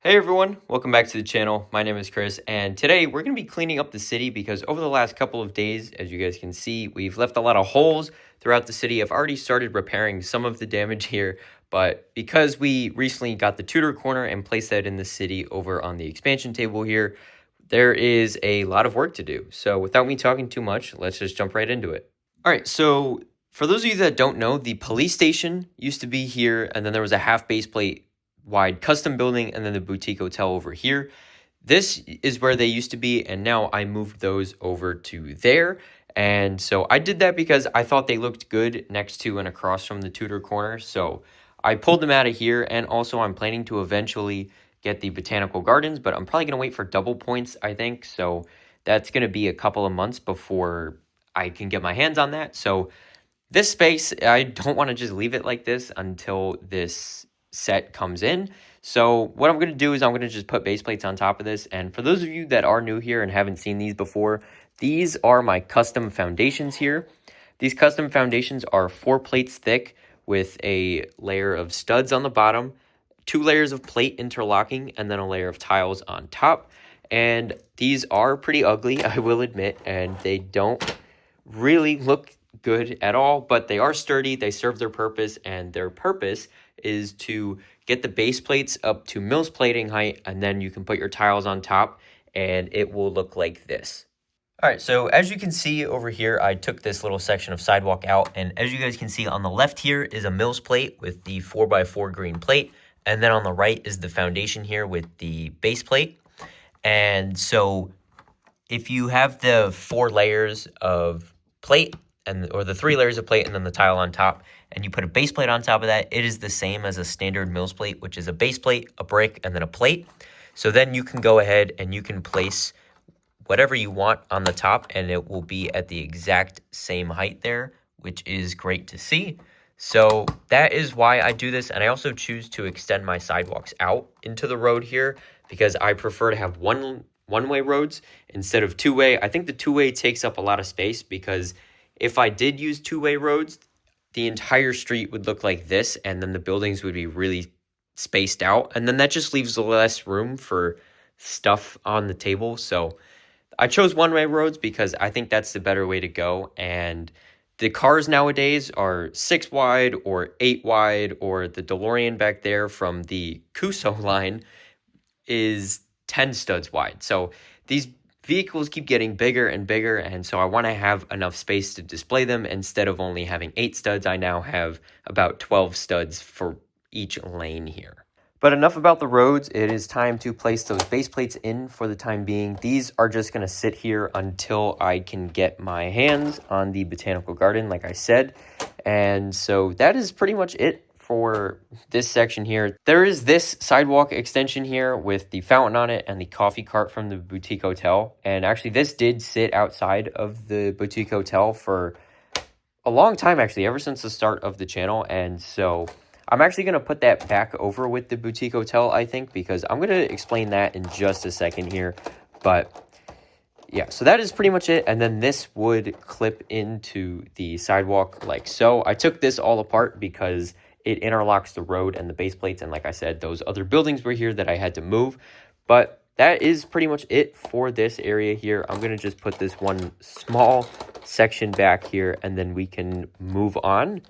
Hey everyone, welcome back to the channel. My name is Chris, and today we're going to be cleaning up the city because over the last couple of days, as you guys can see, we've left a lot of holes throughout the city. I've already started repairing some of the damage here, but because we recently got the Tudor corner and placed that in the city over on the expansion table here, there is a lot of work to do. So without me talking too much, let's just jump right into it. All right, so for those of you that don't know, the police station used to be here, and then there was a half base plate wide custom building, and then the boutique hotel over here. This is where they used to be, and now I moved those over to there. And so I did that because I thought they looked good next to and across from the Tudor corner. So I pulled them out of here, and also I'm planning to eventually get the botanical gardens, but I'm probably going to wait for double points, I think. So that's going to be a couple of months before I can get my hands on that. So this space, I don't want to just leave it like this until this set comes in. So what I'm going to do is I'm going to just put base plates on top of this. And for those of you that are new here and haven't seen these before, these are my custom foundations here. These custom foundations are 4 plates thick with a layer of studs on the bottom, 2 layers of plate interlocking, and then a layer of tiles on top. And these are pretty ugly, I will admit, and they don't really look good at all, but they are sturdy, they serve their purpose, and their purpose is to get the base plates up to Mills plating height, and then you can put your tiles on top, and it will look like this. All right, so as you can see over here, I took this little section of sidewalk out, and as you guys can see on the left here is a Mills plate with the 4x4 green plate, and then on the right is the foundation here with the base plate. And so if you have the 4 layers of plate, or the 3 layers of plate and then the tile on top, and you put a base plate on top of that, it is the same as a standard Mills plate, which is a base plate, a brick, and then a plate. So then you can go ahead and you can place whatever you want on the top, and it will be at the exact same height there, which is great to see. So that is why I do this, and I also choose to extend my sidewalks out into the road here because I prefer to have one-way roads instead of two-way. I think the two-way takes up a lot of space because if I did use two-way roads, the entire street would look like this, and then the buildings would be really spaced out, and then that just leaves less room for stuff on the table. So I chose one-way roads because I think that's the better way to go, and the cars nowadays are 6 wide or 8 wide, or the DeLorean back there from the Cuso line is 10 studs wide. So these vehicles keep getting bigger and bigger, and so I want to have enough space to display them. Instead of only having 8 studs, I now have about 12 studs for each lane here. But enough about the roads. It is time to place those base plates in for the time being. These are just going to sit here until I can get my hands on the botanical garden, like I said. And so that is pretty much it for this section here. There is this sidewalk extension here with the fountain on it and the coffee cart from the boutique hotel. And actually this did sit outside of the boutique hotel for a long time, actually, ever since the start of the channel. And so I'm actually going to put that back over with the boutique hotel, I think, because I'm going to explain that in just a second here. But yeah, so that is pretty much it. And then this would clip into the sidewalk like so. I took this all apart because it interlocks the road and the base plates. And like I said, those other buildings were here that I had to move. But that is pretty much it for this area here. I'm going to just put this one small section back here, and then we can move on.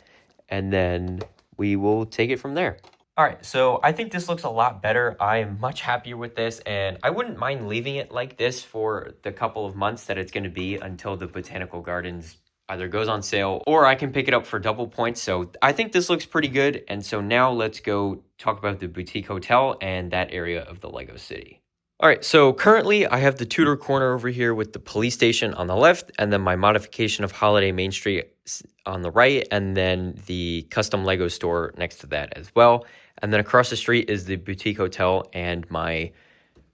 And then we will take it from there. All right, so I think this looks a lot better. I am much happier with this, and I wouldn't mind leaving it like this for the couple of months that it's going to be until the botanical gardens either goes on sale or I can pick it up for double points. So I think this looks pretty good. And so now let's go talk about the boutique hotel and that area of the Lego City. All right, so currently I have the Tudor corner over here with the police station on the left, and then my modification of Holiday Main Street on the right, and then the custom Lego store next to that as well. And then across the street is the boutique hotel and my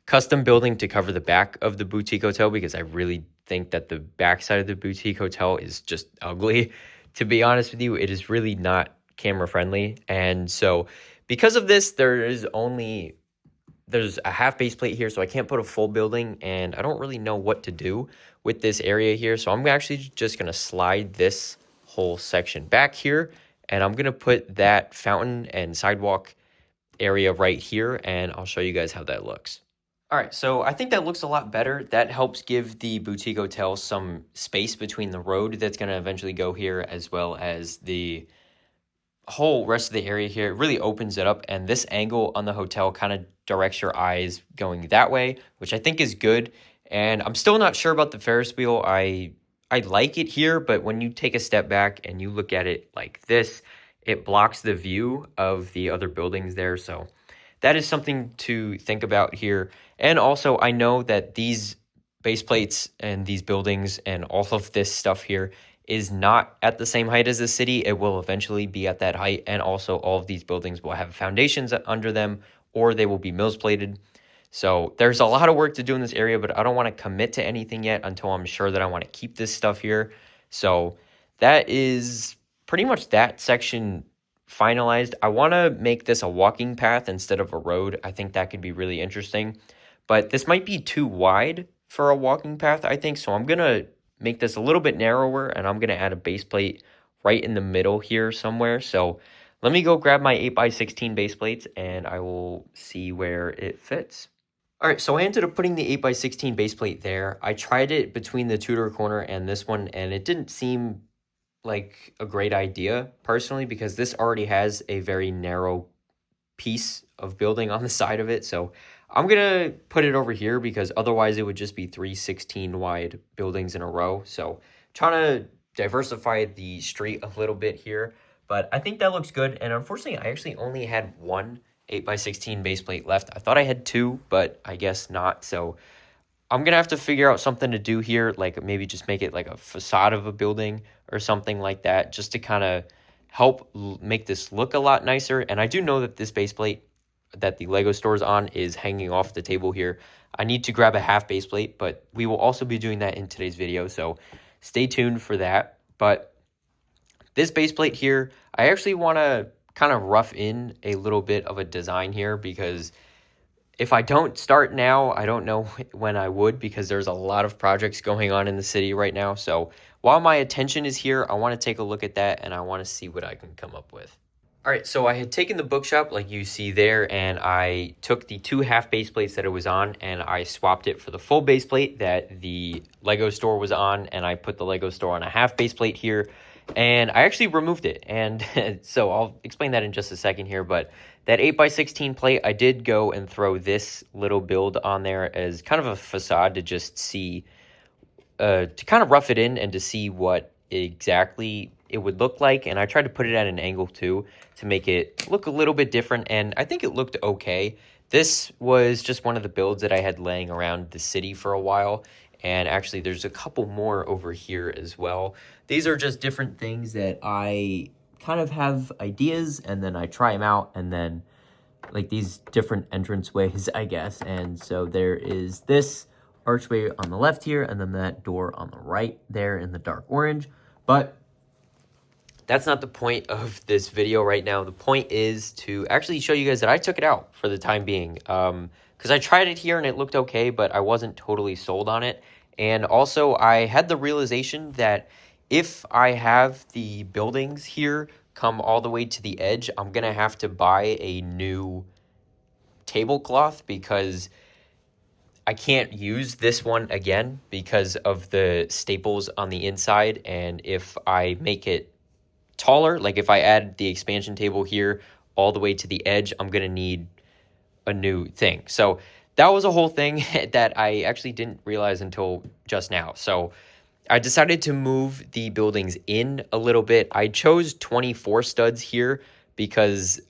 custom building to cover the back of the boutique hotel, because I really think that the back side of the boutique hotel is just ugly. To be honest with you, it is really not camera friendly. And so because of this, there's a half base plate here, so I can't put a full building, and I don't really know what to do with this area here. So I'm actually just going to slide this whole section back here, and I'm going to put that fountain and sidewalk area right here, and I'll show you guys how that looks. All right, so I think that looks a lot better. That helps give the boutique hotel some space between the road that's going to eventually go here, as well as the whole rest of the area here. It really opens it up, and this angle on the hotel kind of directs your eyes going that way, which I think is good. And I'm still not sure about the Ferris wheel. I like it here, but when you take a step back and you look at it like this, it blocks the view of the other buildings there. So that is something to think about here. And also, I know that these base plates and these buildings and all of this stuff here is not at the same height as the city. It will eventually be at that height. And also, all of these buildings will have foundations under them, or they will be mills plated. So there's a lot of work to do in this area, but I don't want to commit to anything yet until I'm sure that I want to keep this stuff here. So that is pretty much that section finalized. I want to make this a walking path instead of a road. I think that could be really interesting, but this might be too wide for a walking path, I think. So I'm going to make this a little bit narrower, and I'm going to add a base plate right in the middle here somewhere. So let me go grab my 8x16 base plates, and I will see where it fits. All right, so I ended up putting the 8x16 base plate there. I tried it between the Tudor corner and this one, and it didn't seem like a great idea personally, because this already has a very narrow piece of building on the side of it. So I'm gonna put it over here, because otherwise it would just be 3 16 wide buildings in a row. So trying to diversify the street a little bit here, but I think that looks good. And unfortunately, I actually only had one 8x16 base plate left. I thought I had two, but I guess not. So I'm gonna have to figure out something to do here, like maybe just make it like a facade of a building or something like that, just to kind of help make this look a lot nicer. And I do know that this base plate that the Lego store is on is hanging off the table here. I need to grab a half base plate, but we will also be doing that in today's video, so stay tuned for that. But this base plate here, I actually want to kind of rough in a little bit of a design here, because if I don't start now, I don't know when I would, because there's a lot of projects going on in the city right now. So while my attention is here, I want to take a look at that, and I want to see what I can come up with. All right, so I had taken the bookshop like you see there, and I took the two half base plates that it was on, and I swapped it for the full base plate that the Lego store was on, and I put the Lego store on a half base plate here, and I actually removed it. And so I'll explain that in just a second here, but that 8x16 plate, I did go and throw this little build on there as kind of a facade to just see, to kind of rough it in and to see what exactly it would look like. And I tried to put it at an angle too to make it look a little bit different, and I think it looked okay. This was just one of the builds that I had laying around the city for a while, and actually there's a couple more over here as well. These are just different things that I kind of have ideas, and then I try them out, and then like these different entrance ways, I guess. And so there is this archway on the left here, and then that door on the right there in the dark orange. But that's not the point of this video right now. The point is to actually show you guys that I took it out for the time being. Because I tried it here and it looked okay, but I wasn't totally sold on it. And also, I had the realization that if I have the buildings here come all the way to the edge, I'm going to have to buy a new tablecloth, because I can't use this one again because of the staples on the inside. And if I make it taller, like if I add the expansion table here all the way to the edge, I'm going to need a new thing. So that was a whole thing that I actually didn't realize until just now. So I decided to move the buildings in a little bit. I chose 24 studs here because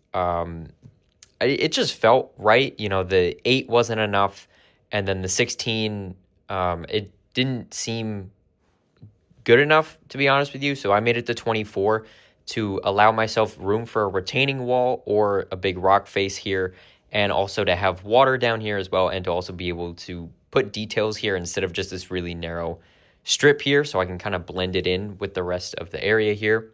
it just felt right. You know, the 8 wasn't enough, and then the 16, it didn't seem good enough, to be honest with you. So I made it to 24 to allow myself room for a retaining wall or a big rock face here, and also to have water down here as well, and to also be able to put details here instead of just this really narrow strip here, so I can kind of blend it in with the rest of the area here.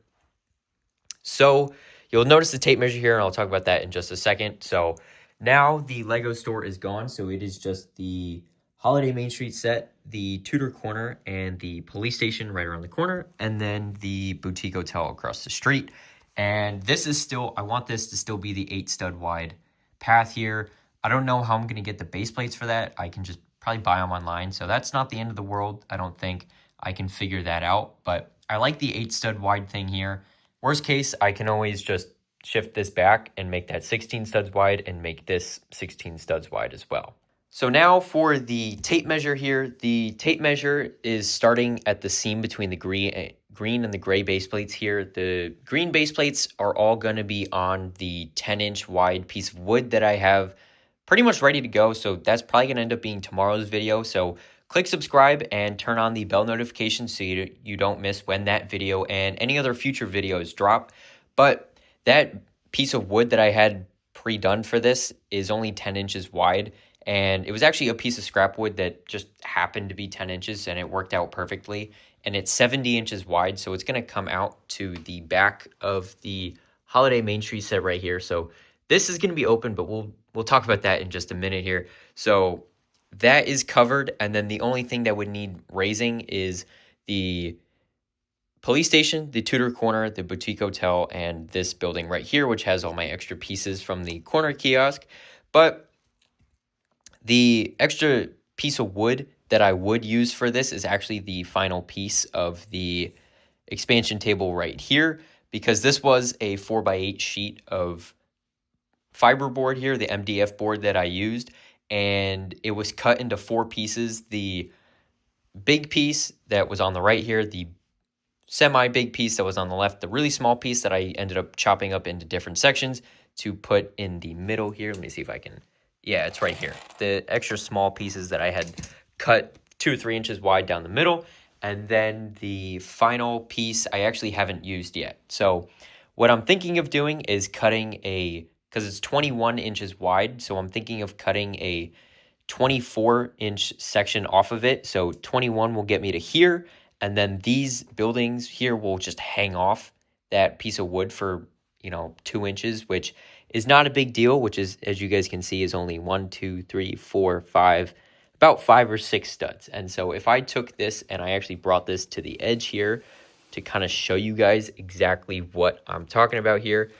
So you'll notice the tape measure here, and I'll talk about that in just a second. So now the Lego store is gone, so it is just the Holiday Main Street set, the Tudor corner, and the police station right around the corner, and then the boutique hotel across the street. And this is still, I want this to still be the 8 stud wide path here. I don't know how I'm going to get the base plates for that. I can just probably buy them online. So that's not the end of the world. I don't think I can figure that out. But I like the 8 stud wide thing here. Worst case, I can always just shift this back and make that 16 studs wide and make this 16 studs wide as well. So now for the tape measure here, the tape measure is starting at the seam between the green and the gray base plates here. The green base plates are all going to be on the 10-inch wide piece of wood that I have pretty much ready to go. So that's probably going to end up being tomorrow's video. So click subscribe and turn on the bell notification so you don't miss when that video and any other future videos drop. But that piece of wood that I had pre-done for this is only 10 inches wide. And it was actually a piece of scrap wood that just happened to be 10 inches and it worked out perfectly. And it's 70 inches wide, so it's going to come out to the back of the holiday main tree set right here. So this is going to be open, but we'll talk about that in just a minute here. So that is covered, and then the only thing that would need raising is the police station, the Tudor Corner, the boutique hotel, and this building right here, which has all my extra pieces from the corner kiosk. But the extra piece of wood that I would use for this is actually the final piece of the expansion table right here, because this was a 4x8 sheet of fiberboard here, the MDF board that I used, and it was cut into 4 pieces. The big piece that was on the right here, the semi-big piece that was on the left, the really small piece that I ended up chopping up into different sections to put in the middle here. Let me see if I can, yeah, it's right here. The extra small pieces that I had cut 2 or 3 inches wide down the middle, and then the final piece I actually haven't used yet. So what I'm thinking of doing is cutting because it's 21 inches wide, so I'm thinking of cutting a 24-inch section off of it. So 21 will get me to here, and then these buildings here will just hang off that piece of wood for, 2 inches, which is not a big deal, which is, as you guys can see, is only 1, 2, 3, 4, 5, about 5 or 6 studs. And so if I took this and I actually brought this to the edge here to kind of show you guys exactly what I'm talking about here,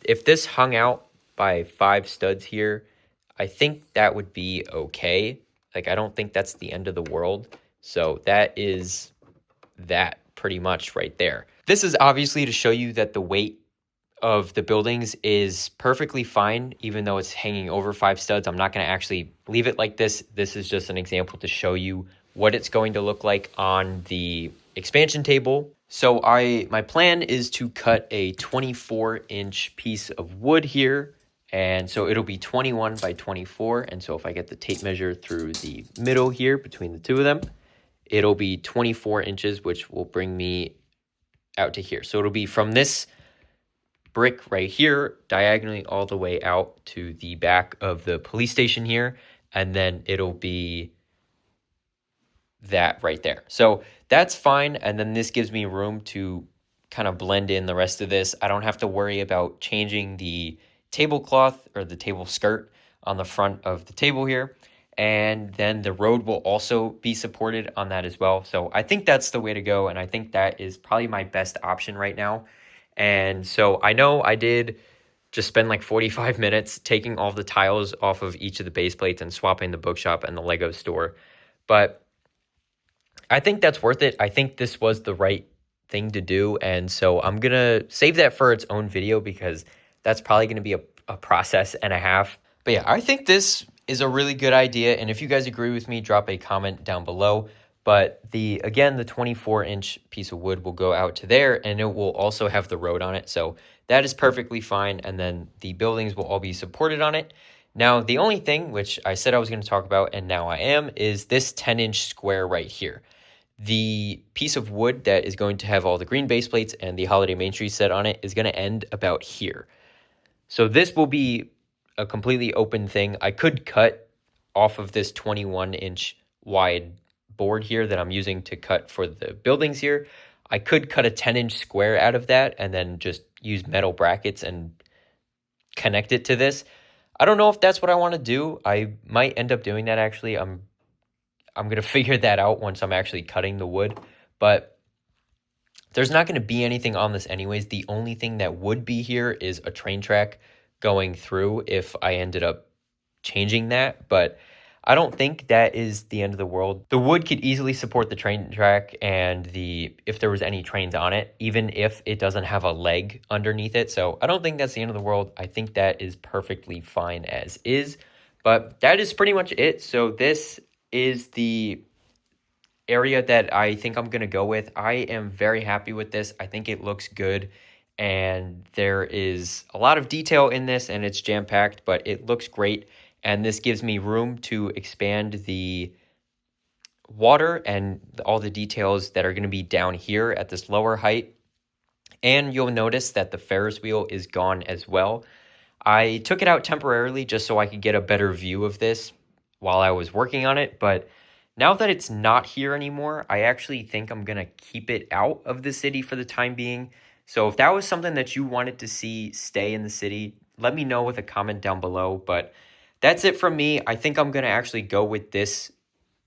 if this hung out by 5 studs here, I think that would be okay. Like, I don't think that's the end of the world. So that is that pretty much right there. This is obviously to show you that the weight of the buildings is perfectly fine, even though it's hanging over 5 studs. I'm not going to actually leave it like this. This is just an example to show you what it's going to look like on the expansion table. So my plan is to cut a 24-inch piece of wood here. And so it'll be 21 by 24. And so if I get the tape measure through the middle here between the two of them, it'll be 24 inches, which will bring me out to here. So it'll be from this brick right here, diagonally all the way out to the back of the police station here. And then it'll be that right there. So that's fine. And then this gives me room to kind of blend in the rest of this. I don't have to worry about changing the tablecloth or the table skirt on the front of the table here. And then the road will also be supported on that as well. So I think that's the way to go. And I think that is probably my best option right now. And so I know I did just spend like 45 minutes taking all the tiles off of each of the base plates and swapping the bookshop and the Lego store. But I think that's worth it. I think this was the right thing to do. And so I'm going to save that for its own video because that's probably going to be a process and a half. But yeah, I think this is a really good idea. And if you guys agree with me, drop a comment down below. But the 24-inch piece of wood will go out to there, and it will also have the road on it. So that is perfectly fine. And then the buildings will all be supported on it. Now, the only thing, which I said I was going to talk about, and now I am, is this 10-inch square right here. The piece of wood that is going to have all the green base plates and the holiday main tree set on it is going to end about here. So this will be a completely open thing. I could cut off of this 21-inch wide board here that I'm using to cut for the buildings here. I could cut a 10-inch square out of that and then just use metal brackets and connect it to this. I don't know if that's what I want to do. I might end up doing that actually. I'm going to figure that out once I'm actually cutting the wood. But there's not going to be anything on this anyways. The only thing that would be here is a train track going through if I ended up changing that, but I don't think that is the end of the world. The wood could easily support the train track and if there was any trains on it, even if it doesn't have a leg underneath it. So I don't think that's the end of the world. I think that is perfectly fine as is, but that is pretty much it. So this is the area that I think I'm going to go with. I am very happy with this. I think it looks good, and there is a lot of detail in this, and it's jam-packed, but it looks great, and this gives me room to expand the water and all the details that are going to be down here at this lower height. And you'll notice that the Ferris wheel is gone as well. I took it out temporarily just so I could get a better view of this while I was working on it, but now that it's not here anymore, I actually think I'm going to keep it out of the city for the time being. So if that was something that you wanted to see stay in the city, let me know with a comment down below. But that's it from me. I think I'm going to actually go with this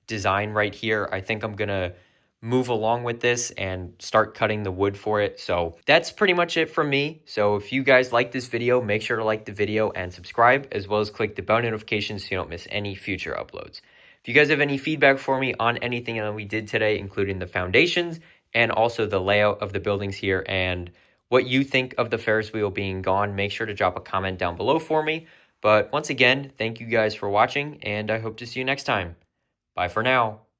design right here. I think I'm going to move along with this and start cutting the wood for it. So that's pretty much it from me. So if you guys like this video, make sure to like the video and subscribe, as well as click the bell notification so you don't miss any future uploads. If you guys have any feedback for me on anything that we did today, including the foundations and also the layout of the buildings here and what you think of the Ferris wheel being gone, make sure to drop a comment down below for me. But once again, thank you guys for watching, and I hope to see you next time. Bye for now.